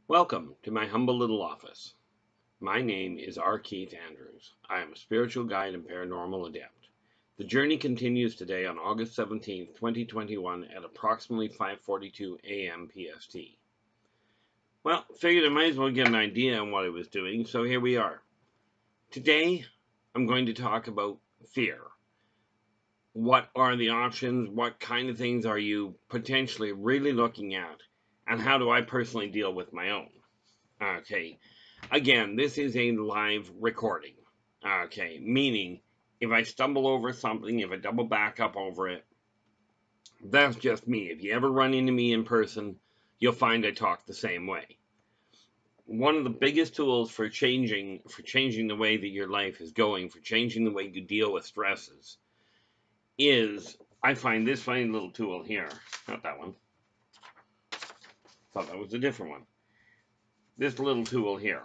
Welcome to my humble little office. My name is R. Keith Andrews. I am a spiritual guide and paranormal adept. The journey continues today on August 17th, 2021 at approximately 5:42 a.m. PST. Well, figured I might as well get an idea on what I was doing, so here we are. Today, I'm going to talk about fear. What are the options? What kind of things are you potentially really looking at? And how do I personally deal with my own? Okay, again, this is a live recording. Okay, meaning if I stumble over something, if I double back up over it, that's just me. If you ever run into me in person, you'll find I talk the same way. One of the biggest tools for changing the way that your life is going, for changing the way you deal with stresses, is I find this funny little tool here. Not that one. Thought that was a different one. This little tool here.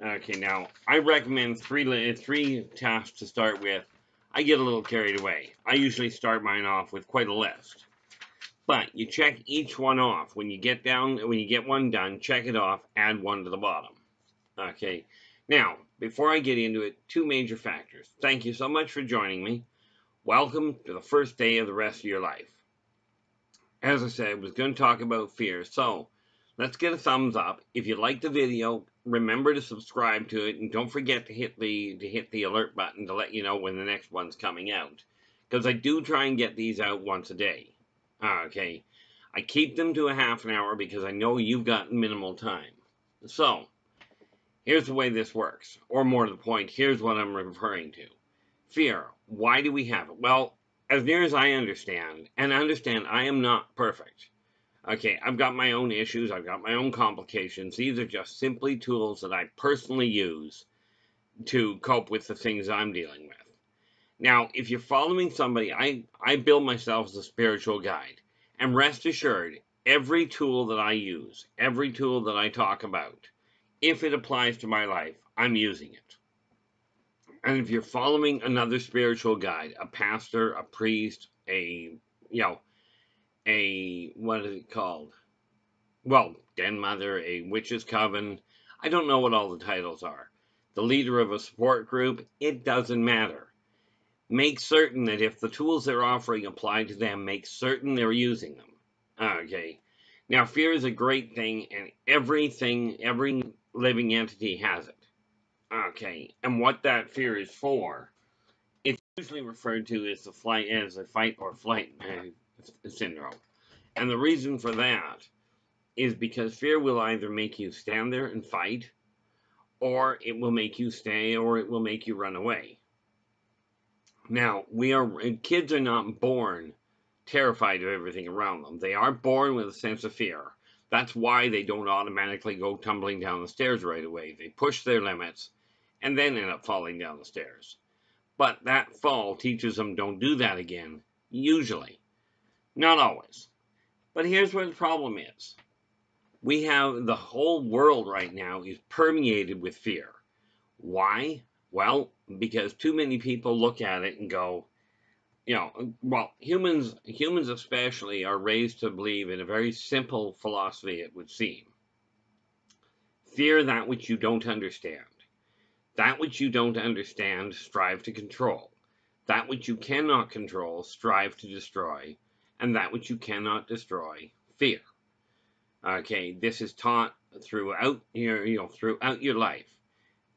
Okay, now I recommend three tasks to start with. I get a little carried away. I usually start mine off with quite a list. But you check each one off. When you get one done, check it off, add one to the bottom. Okay. Now, before I get into it, two major factors. Thank you so much for joining me. Welcome to the first day of the rest of your life. As I said, I was going to talk about fear, so let's get a thumbs up. If you like the video, remember to subscribe to it, and don't forget to hit the alert button to let you know when the next one's coming out. Because I do try and get these out once a day. Okay, I keep them to a half an hour because I know you've got minimal time. So, here's the way this works, or more to the point, here's what I'm referring to. Fear. Why do we have it? Well, as near as I understand, and understand I am not perfect. Okay, I've got my own issues, I've got my own complications. These are just simply tools that I personally use to cope with the things I'm dealing with. Now, if you're following somebody, I bill myself as a spiritual guide. And rest assured, every tool that I use, every tool that I talk about, if it applies to my life, I'm using it. And if you're following another spiritual guide, a pastor, a priest, what is it called? Well, den mother, a witch's coven, I don't know what all the titles are. The leader of a support group, it doesn't matter. Make certain that if the tools they're offering apply to them, make certain they're using them. Okay. Now, fear is a great thing, and every living entity has it. Okay, and what that fear is for, it's usually referred to as a fight or flight syndrome. And the reason for that is because fear will either make you stand there and fight, or it will make you stay, or it will make you run away. Now, kids are not born terrified of everything around them. They are born with a sense of fear. That's why they don't automatically go tumbling down the stairs right away. They push their limits and then end up falling down the stairs. But that fall teaches them don't do that again, usually. Not always. But here's where the problem is. We have the whole world right now is permeated with fear. Why? Well, because too many people look at it and go, humans especially are raised to believe in a very simple philosophy, it would seem. Fear that which you don't understand. That which you don't understand, strive to control. That which you cannot control, strive to destroy. And that which you cannot destroy, fear. Okay, this is taught throughout your life.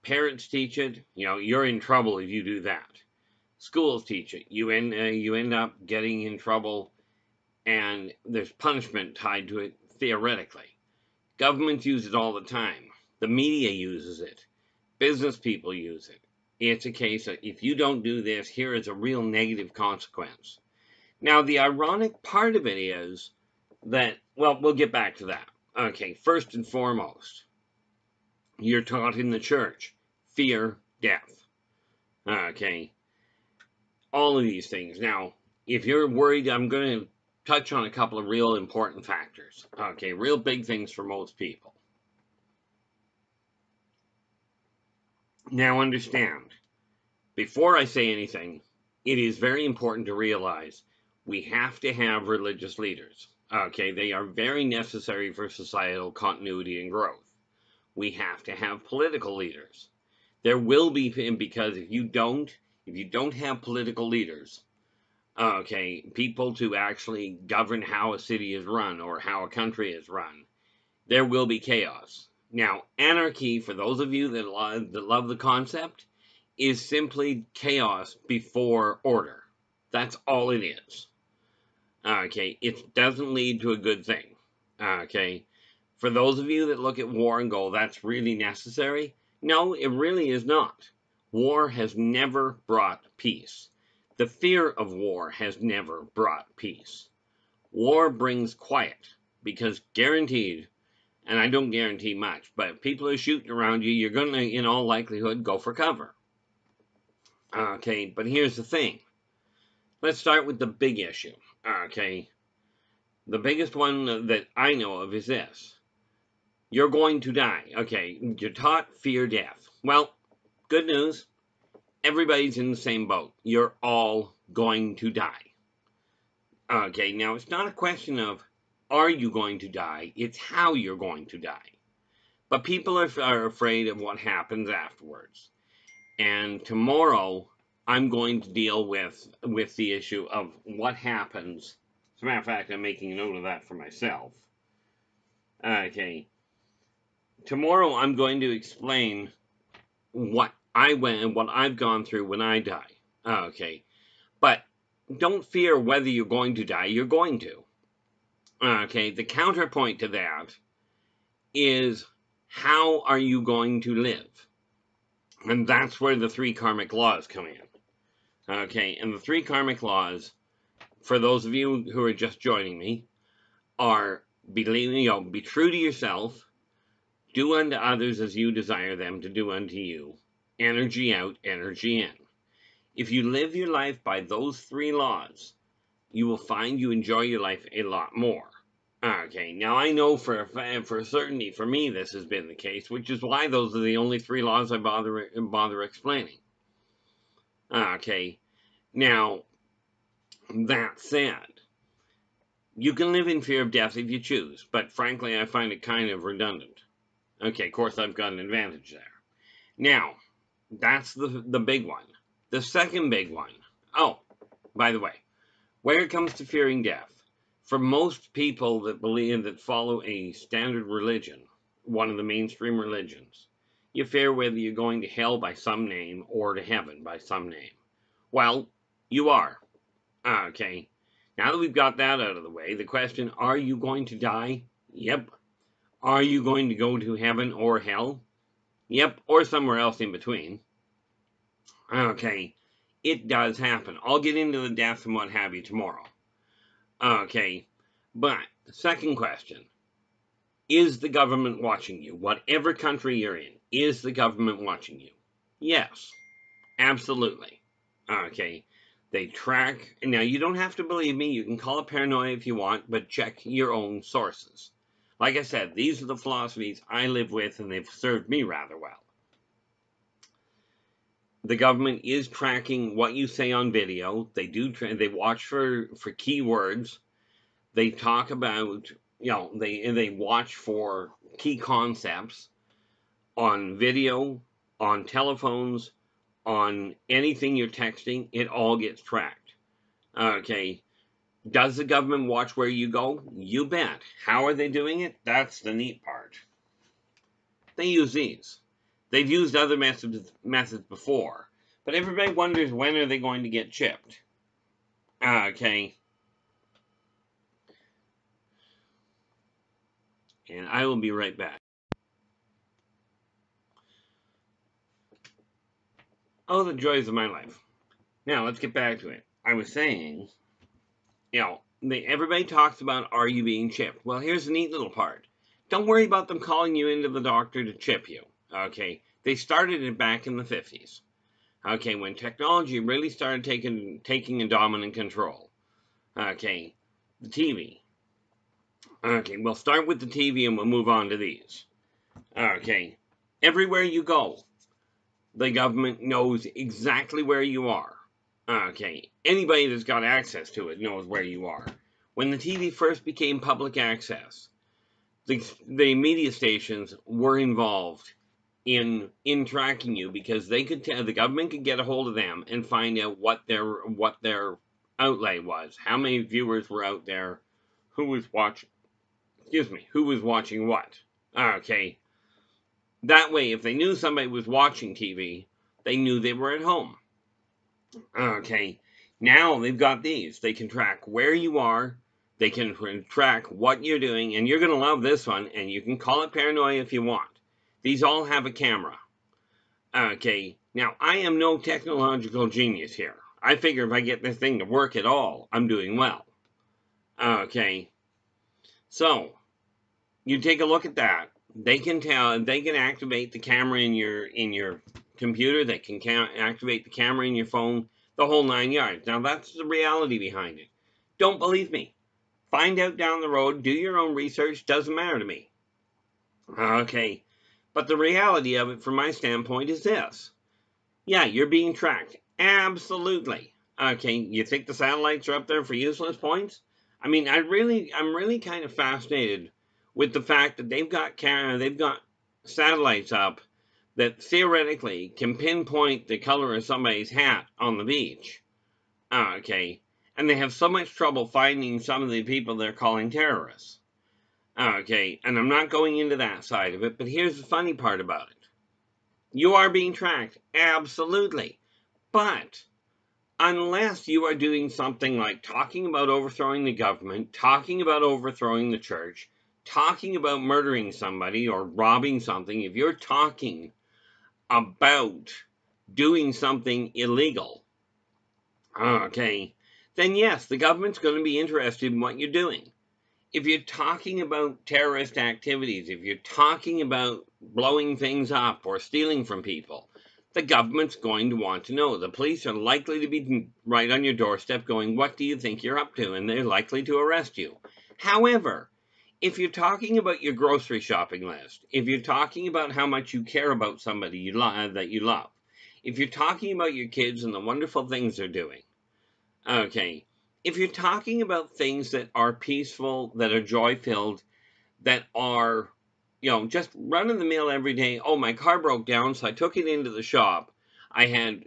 Parents teach it. You're in trouble if you do that. Schools teach it. You end up getting in trouble, and there's punishment tied to it theoretically. Governments use it all the time. The media uses it. Business people use it. It's a case of if you don't do this, here is a real negative consequence. Now, the ironic part of it is that, well, we'll get back to that. Okay, first and foremost, you're taught in the church, fear death. Okay, all of these things. Now, if you're worried, I'm going to touch on a couple of real important factors. Okay, real big things for most people. Now, understand, before I say anything, it is very important to realize we have to have religious leaders. Okay, they are very necessary for societal continuity and growth. we have to have political leaders. There will be, because if you don't have political leaders, okay, people to actually govern how a city is run or how a country is run, there will be chaos. Now, anarchy, for those of you that love the concept, is simply chaos before order. That's all it is. Okay, it doesn't lead to a good thing. Okay, for those of you that look at war and go, that's really necessary. No, it really is not. War has never brought peace. The fear of war has never brought peace. War brings quiet, because guaranteed, and I don't guarantee much, but if people are shooting around you, you're going to, in all likelihood, go for cover. Okay, but here's the thing. Let's start with the big issue. Okay, the biggest one that I know of is this. You're going to die. Okay, you're taught fear death. Well, good news. Everybody's in the same boat. You're all going to die. Okay, now it's not a question of are you going to die, it's how you're going to die. But people are afraid of what happens afterwards. And tomorrow, I'm going to deal with the issue of what happens. As a matter of fact, I'm making a note of that for myself. Okay. Tomorrow, I'm going to explain what I went and what I've gone through when I die. Okay. But don't fear whether you're going to die. You're going to. Okay. The counterpoint to that is, how are you going to live? And that's where the 3 karmic laws come in. Okay, and the 3 karmic laws, for those of you who are just joining me, are be true to yourself, do unto others as you desire them to do unto you, energy out, energy in. If you live your life by those 3 laws, you will find you enjoy your life a lot more. Okay, now I know for certainty, for me, this has been the case, which is why those are the only 3 laws I bother explaining. Okay, now, that said, you can live in fear of death if you choose, but frankly, I find it kind of redundant. Okay, of course, I've got an advantage there. Now, that's the big one. The second big one, oh, by the way, when it comes to fearing death, for most people that follow a standard religion, one of the mainstream religions, you fear whether you're going to hell by some name or to heaven by some name. Well, you are. Okay. Now that we've got that out of the way, the question, are you going to die? Yep. Are you going to go to heaven or hell? Yep. Or somewhere else in between. Okay. It does happen. I'll get into the death and what have you tomorrow. Okay. But, second question. Is the government watching you? Whatever country you're in, is the government watching you? Yes. Absolutely. Okay. They track. Now, you don't have to believe me. You can call it paranoia if you want, but check your own sources. Like I said, these are the philosophies I live with, and they've served me rather well. The government is tracking what you say on video. They do. They watch for keywords. They talk about, they watch for key concepts on video, on telephones, on anything you're texting. It all gets tracked. Okay. Does the government watch where you go? You bet. How are they doing it? That's the neat part. They use these. They've used other methods before, but everybody wonders, when are they going to get chipped? Okay. And I will be right back. Oh, the joys of my life. Now, let's get back to it. I was saying, everybody talks about, are you being chipped? Well, here's the neat little part. Don't worry about them calling you into the doctor to chip you. Okay, they started it back in the 50s. Okay, when technology really started taking a dominant control. Okay, the TV. Okay, we'll start with the TV and we'll move on to these. Okay, everywhere you go, the government knows exactly where you are. Okay, anybody that's got access to it knows where you are. When the TV first became public access, the media stations were involved in tracking you, because they could tell, the government could get a hold of them and find out what their outlay was, how many viewers were out there, who was watching, who was watching what. Okay, that way, if they knew somebody was watching TV, they knew they were at home. Okay, now they've got these. They can track where you are. They can track what you're doing, and you're going to love this one, and you can call it paranoia if you want. These all have a camera. Okay, now I am no technological genius here. I figure if I get this thing to work at all, I'm doing well. Okay, so you take a look at that. They can activate the camera in your computer. They can activate the camera in your phone, the whole 9 yards. Now that's the reality behind it. Don't believe me. Find out down the road. Do your own research. Doesn't matter to me. Okay, but the reality of it, from my standpoint, is this. Yeah, you're being tracked. Absolutely. Okay, you think the satellites are up there for useless points? I mean, I'm really kind of fascinated with the fact that they've got satellites up that theoretically can pinpoint the color of somebody's hat on the beach. Okay, and they have so much trouble finding some of the people they're calling terrorists. Okay, and I'm not going into that side of it, but here's the funny part about it. You are being tracked, absolutely. But unless you are doing something like talking about overthrowing the government, talking about overthrowing the church, talking about murdering somebody or robbing something, if you're talking about doing something illegal, okay, then yes, the government's going to be interested in what you're doing. If you're talking about terrorist activities, if you're talking about blowing things up or stealing from people, the government's going to want to know. The police are likely to be right on your doorstep going, what do you think you're up to? And they're likely to arrest you. However, if you're talking about your grocery shopping list, if you're talking about how much you care about somebody that you love, if you're talking about your kids and the wonderful things they're doing, okay, if you're talking about things that are peaceful, that are joy-filled, that are, just run-of-the-mill every day. Oh, my car broke down, so I took it into the shop. I had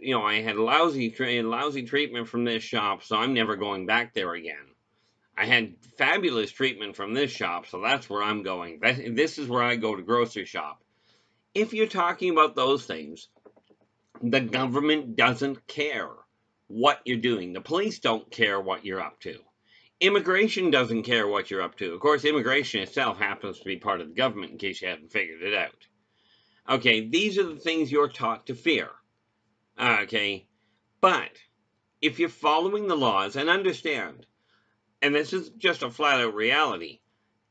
lousy treatment from this shop, so I'm never going back there again. I had fabulous treatment from this shop, so that's where I'm going. This is where I go to grocery shop. If you're talking about those things, the government doesn't care what you're doing. The police don't care what you're up to. Immigration doesn't care what you're up to. Of course, immigration itself happens to be part of the government, in case you haven't figured it out. Okay, these are the things you're taught to fear. Okay, but if you're following the laws, and understand, and this is just a flat-out reality,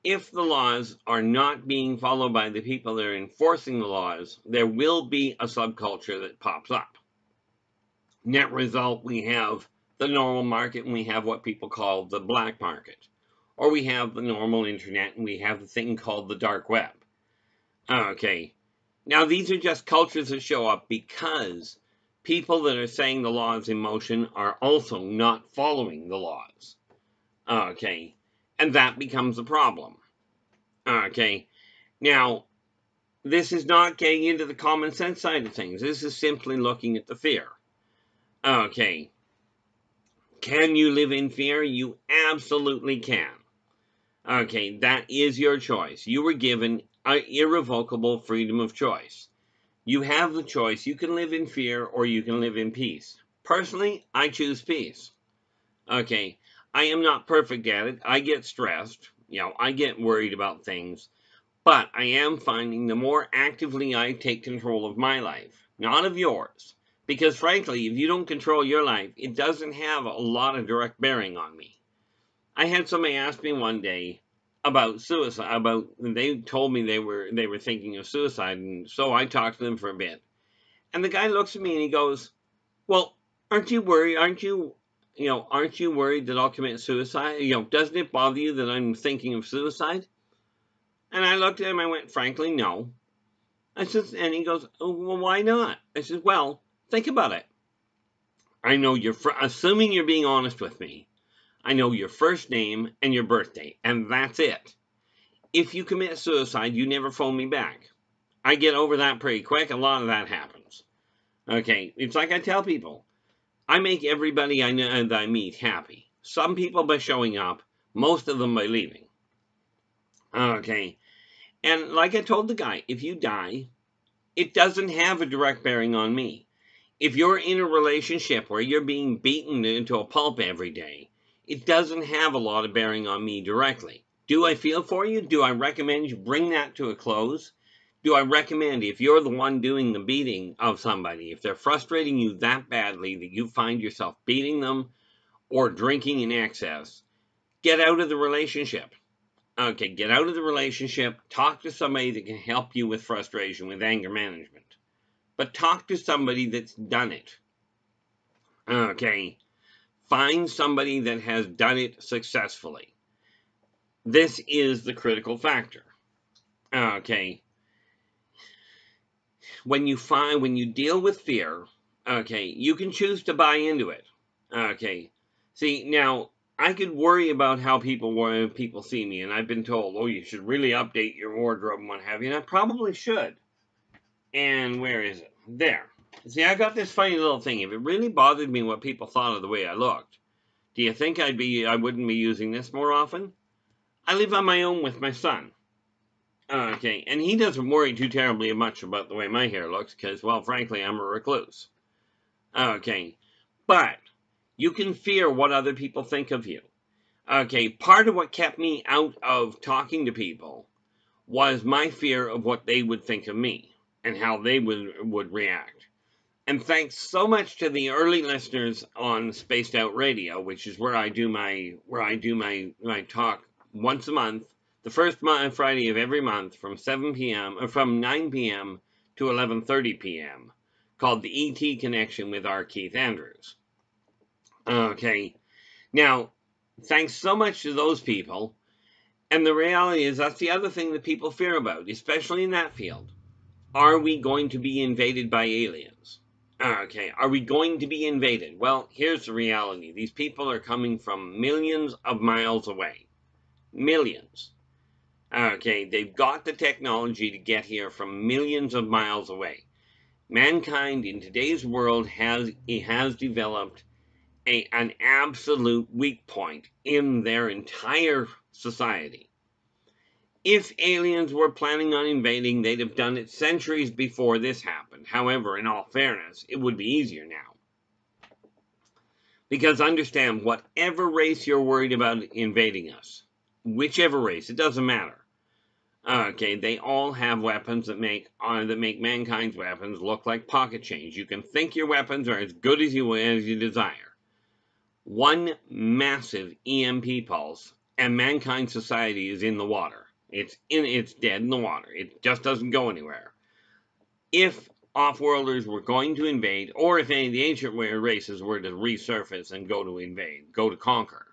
if the laws are not being followed by the people that are enforcing the laws, there will be a subculture that pops up. Net result, we have the normal market, and we have what people call the black market. Or we have the normal internet, and we have the thing called the dark web. Okay, now these are just cultures that show up because people that are saying the law is in motion are also not following the laws. Okay, and that becomes a problem. Okay, now this is not getting into the common sense side of things. This is simply looking at the fear. Okay, can you live in fear? You absolutely can. Okay, that is your choice. You were given an irrevocable freedom of choice. You have the choice. You can live in fear or you can live in peace. Personally, I choose peace. Okay, I am not perfect at it. I get stressed. I get worried about things. But I am finding the more actively I take control of my life, not of yours. Because frankly, if you don't control your life, it doesn't have a lot of direct bearing on me. I had somebody ask me one day about suicide. They told me they were thinking of suicide, and so I talked to them for a bit. And the guy looks at me and he goes, "Well, aren't you worried? Aren't you worried that I'll commit suicide? Doesn't it bother you that I'm thinking of suicide?" And I looked at him. I went, "Frankly, no." I said, and he goes, "Oh, well, why not?" I said, "Well, think about it. I know assuming you're being honest with me, I know your first name and your birthday, and that's it. if you commit suicide, you never phone me back. I get over that pretty quick. A lot of that happens. Okay, it's like I tell people, I make everybody I know that I meet happy. Some people by showing up, most of them by leaving. Okay, and like I told the guy, if you die, it doesn't have a direct bearing on me. If you're in a relationship where you're being beaten into a pulp every day, it doesn't have a lot of bearing on me directly. Do I feel for you? Do I recommend you bring that to a close? Do I recommend, if you're the one doing the beating of somebody, if they're frustrating you that badly that you find yourself beating them or drinking in excess, get out of the relationship. Okay, get out of the relationship. Talk to somebody that can help you with frustration, with anger management. But talk to somebody that's done it. Okay, find somebody that has done it successfully. This is the critical factor. Okay, when you deal with fear, okay, you can choose to buy into it. Okay, see, now I could worry about how people see me, and I've been told, oh, you should really update your wardrobe and what have you, and I probably should. And where is it? There. See, I got this funny little thing. If it really bothered me what people thought of the way I looked, do you think I wouldn't be using this more often? I live on my own with my son. Okay, and he doesn't worry too terribly much about the way my hair looks because, well, frankly, I'm a recluse. Okay, but you can fear what other people think of you. Okay, part of what kept me out of talking to people was my fear of what they would think of me and how they would react. And thanks so much to the early listeners on Spaced Out Radio, which is where I do my talk once a month, the first Friday of every month from 7 p.m. or from 9 p.m. to 11:30 p.m. called the ET Connection with R. Keith Andrews. Okay, now thanks so much to those people. And the reality is that's the other thing that people fear about, especially in that field. Are we going to be invaded by aliens? Okay, are we going to be invaded? Well, here's the reality. These people are coming from millions of miles away. Millions. Okay, they've got the technology to get here from millions of miles away. Mankind in today's world has developed an absolute weak point in their entire society. If aliens were planning on invading, they'd have done it centuries before this happened. However, in all fairness, it would be easier now. Because understand, whatever race you're worried about invading us, whichever race, it doesn't matter. Okay, they all have weapons that make mankind's weapons look like pocket change. You can think your weapons are as good as you desire. One massive EMP pulse, and mankind society is in the water. It's dead in the water. It just doesn't go anywhere. If off-worlders were going to invade, or if any of the ancient races were to resurface and go to invade, go to conquer,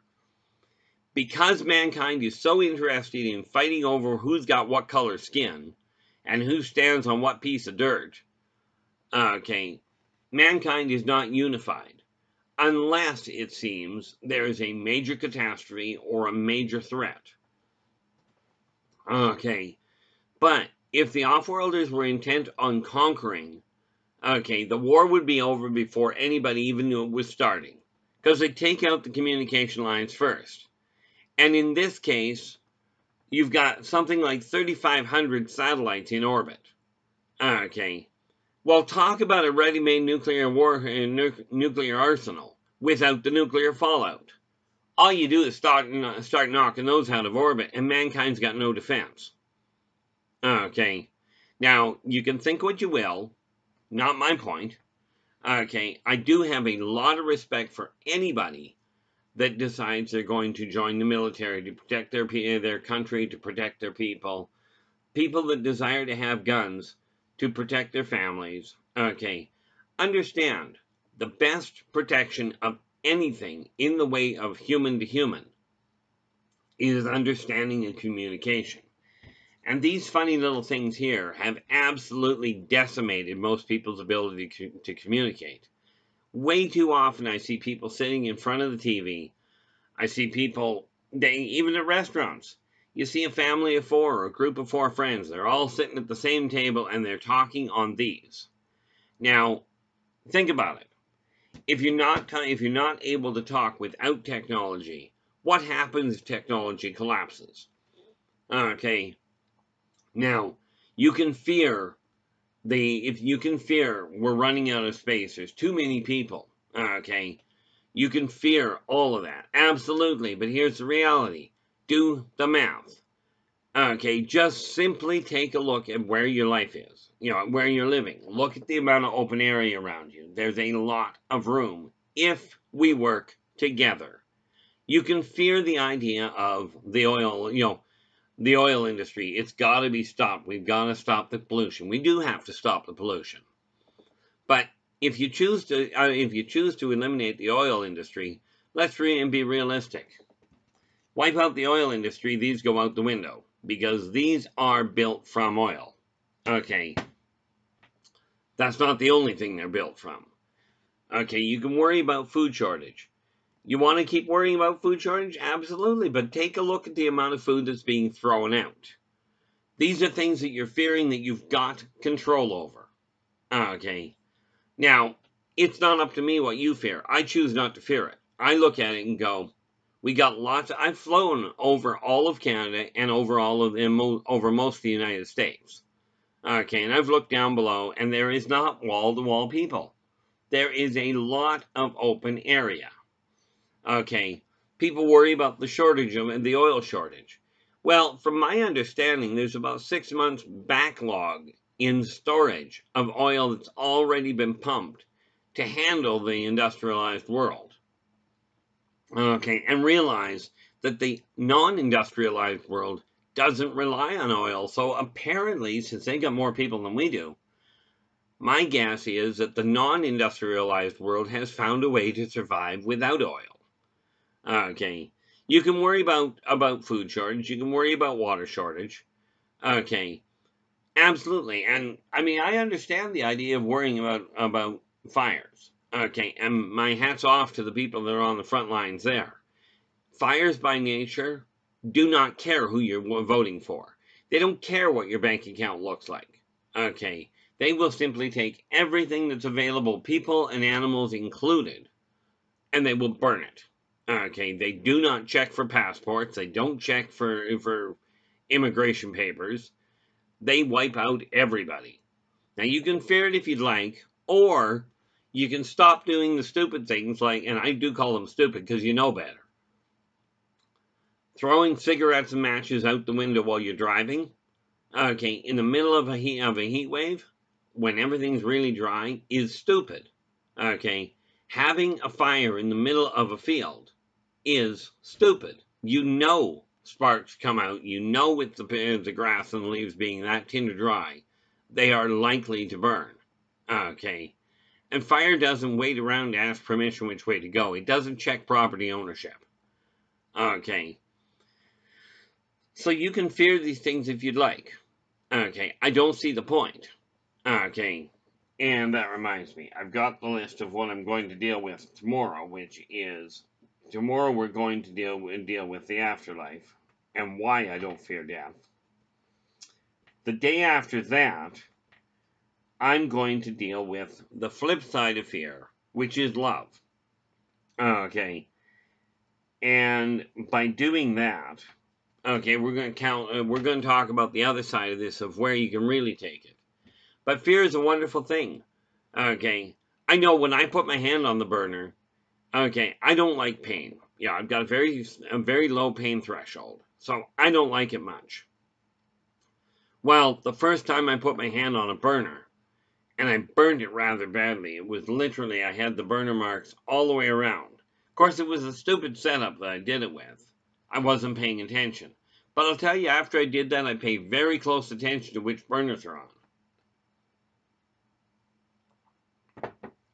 because mankind is so interested in fighting over who's got what color skin and who stands on what piece of dirt, okay, mankind is not unified unless, it seems, there is a major catastrophe or a major threat. Okay, but if the off-worlders were intent on conquering, okay, the war would be over before anybody even knew it was starting, because they'd take out the communication lines first. And in this case, you've got something like 3,500 satellites in orbit. Okay, well, talk about a ready-made nuclear arsenal without the nuclear fallout. All you do is start knocking those out of orbit, and mankind's got no defense. Okay, now, you can think what you will, not my point. Okay, I do have a lot of respect for anybody that decides they're going to join the military to protect their country, to protect their people. People that desire to have guns to protect their families. Okay, understand, the best protection of anything in the way of human to human is understanding and communication. And these funny little things here have absolutely decimated most people's ability to communicate. Way too often I see people sitting in front of the TV. I see people, even at restaurants, You see a family of 4 or a group of 4 friends. They're all sitting at the same table and they're talking on these. Now, think about it. If you're not able to talk without technology, what happens if technology collapses? Okay. Now, you can fear we're running out of space, there's too many people. Okay. You can fear all of that. Absolutely. But here's the reality. Do the math. Okay, just simply take a look at where your life is, where you're living. Look at the amount of open area around you. There's a lot of room if we work together. You can fear the idea of the oil industry. It's got to be stopped. We've got to stop the pollution. We do have to stop the pollution. But if you choose to eliminate the oil industry, let's be realistic. Wipe out the oil industry, these go out the window. Because these are built from oil. Okay. That's not the only thing they're built from. Okay, you can worry about food shortage. You want to keep worrying about food shortage? Absolutely, but take a look at the amount of food that's being thrown out. These are things that you're fearing that you've got control over. Okay. Now, it's not up to me what you fear. I choose not to fear it. I look at it and go, we got lots. I've flown over all of Canada and over most of the United States. Okay, and I've looked down below, and there is not wall-to-wall people. There is a lot of open area. Okay, people worry about the shortage of the oil shortage. Well, from my understanding, there's about 6 months backlog in storage of oil that's already been pumped to handle the industrialized world. Okay, and realize that the non-industrialized world doesn't rely on oil. So apparently, since they got more people than we do, my guess is that the non-industrialized world has found a way to survive without oil. Okay, you can worry about food shortage. You can worry about water shortage. Okay, absolutely. And I mean, I understand the idea of worrying about fires. Okay, and my hat's off to the people that are on the front lines there. Fires by nature do not care who you're voting for. They don't care what your bank account looks like. Okay, they will simply take everything that's available, people and animals included, and they will burn it. Okay, they do not check for passports. They don't check for immigration papers. They wipe out everybody. Now, you can fear it if you'd like, or you can stop doing the stupid things like, and I do call them stupid because you know better. Throwing cigarettes and matches out the window while you're driving, okay, in the middle of a heat wave, when everything's really dry, is stupid. Okay, having a fire in the middle of a field is stupid. You know sparks come out. You know with the grass and the leaves being that tinder dry, they are likely to burn. Okay, and fire doesn't wait around to ask permission which way to go. It doesn't check property ownership. Okay. So you can fear these things if you'd like. Okay, I don't see the point. Okay, and that reminds me, I've got the list of what I'm going to deal with tomorrow, which is, tomorrow we're going to deal with the afterlife, and why I don't fear death. The day after that, I'm going to deal with the flip side of fear, which is love. Okay, and by doing that, okay, we're going to talk about the other side of this, of where you can really take it. But fear is a wonderful thing. Okay, I know when I put my hand on the burner, okay, I don't like pain. Yeah, I've got a very low pain threshold, so I don't like it much. Well, the first time I put my hand on a burner, and I burned it rather badly, it was literally, I had the burner marks all the way around. Of course, it was a stupid setup that I did it with. I wasn't paying attention. But I'll tell you, after I did that, I paid very close attention to which burners are on.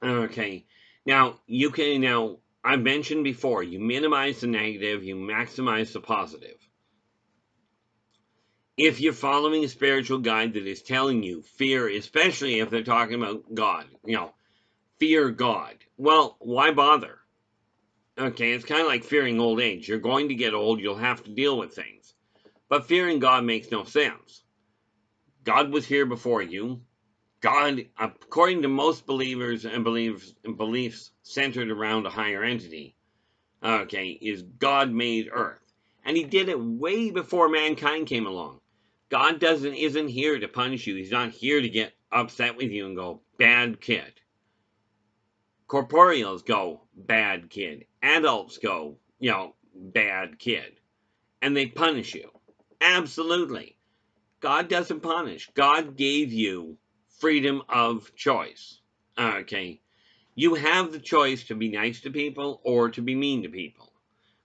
Okay, now, I mentioned before, you minimize the negative, you maximize the positive. If you're following a spiritual guide that is telling you fear, especially if they're talking about God, fear God, well, why bother? Okay, it's kind of like fearing old age. You're going to get old, you'll have to deal with things. But fearing God makes no sense. God was here before you. God, according to most believers and beliefs centered around a higher entity, okay, is God made Earth. And he did it way before mankind came along. God isn't here to punish you. He's not here to get upset with you and go, bad kid. Corporeals go, bad kid. Adults go, bad kid. And they punish you. Absolutely. God doesn't punish. God gave you freedom of choice. Okay. You have the choice to be nice to people or to be mean to people.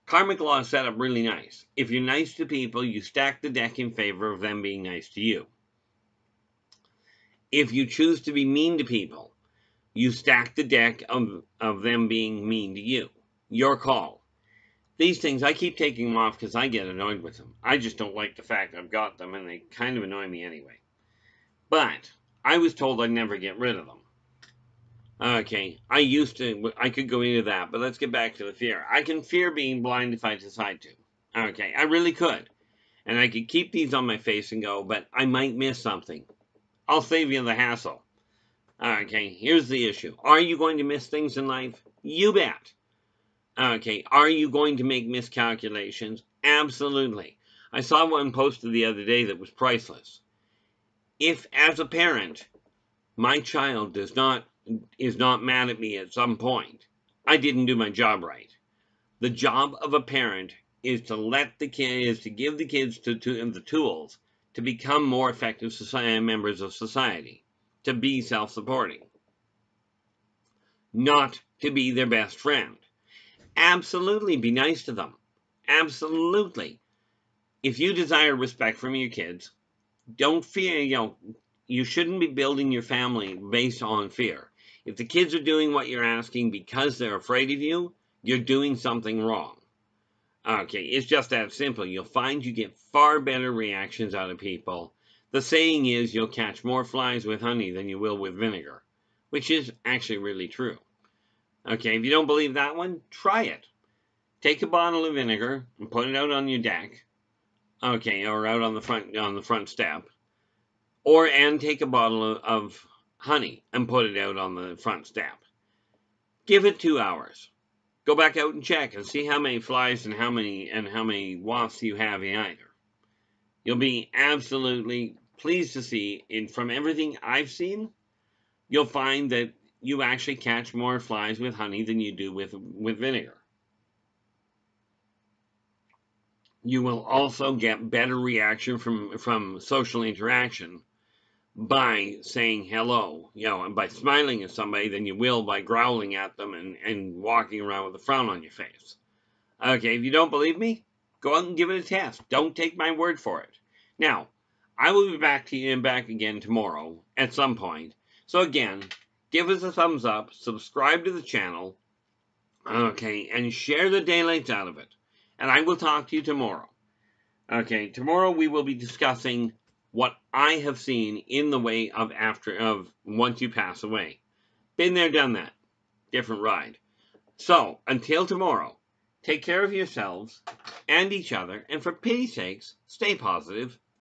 Karmic law is set up really nice. If you're nice to people, you stack the deck in favor of them being nice to you. If you choose to be mean to people, you stack the deck of them being mean to you. Your call. These things, I keep taking them off because I get annoyed with them. I just don't like the fact I've got them, and they kind of annoy me anyway. But I was told I'd never get rid of them. Okay, I could go into that, but let's get back to the fear. I can fear being blind if I decide to. Okay, I really could. And I could keep these on my face and go, but I might miss something. I'll save you the hassle. Okay, here's the issue. Are you going to miss things in life? You bet. Okay, are you going to make miscalculations? Absolutely. I saw one posted the other day that was priceless. If, as a parent, my child is not mad at me at some point, I didn't do my job right. The job of a parent is to give the kids the tools to become more effective members of society, to be self-supporting, not to be their best friend. Absolutely be nice to them. Absolutely. If you desire respect from your kids, don't fear, you shouldn't be building your family based on fear. If the kids are doing what you're asking because they're afraid of you, you're doing something wrong. Okay, it's just that simple. You'll find you get far better reactions out of people. The saying is you'll catch more flies with honey than you will with vinegar, which is actually really true. Okay, if you don't believe that one, try it. Take a bottle of vinegar and put it out on your deck. Okay, or out on the front step. And take a bottle of honey and put it out on the front step. Give it 2 hours. Go back out and check and see how many flies and how many wasps you have in either. You'll be absolutely pleased to see, from everything I've seen, you'll find that you actually catch more flies with honey than you do with vinegar. You will also get better reaction from social interaction by saying hello, and by smiling at somebody than you will by growling at them and walking around with a frown on your face. Okay, if you don't believe me, go out and give it a test. Don't take my word for it. Now, I will be back again tomorrow at some point. So again, give us a thumbs up, subscribe to the channel, okay, and share the daylights out of it. And I will talk to you tomorrow. Okay, tomorrow we will be discussing what I have seen in the way of once you pass away. Been there, done that. Different ride. So, until tomorrow, take care of yourselves and each other, and for pity's sakes, stay positive.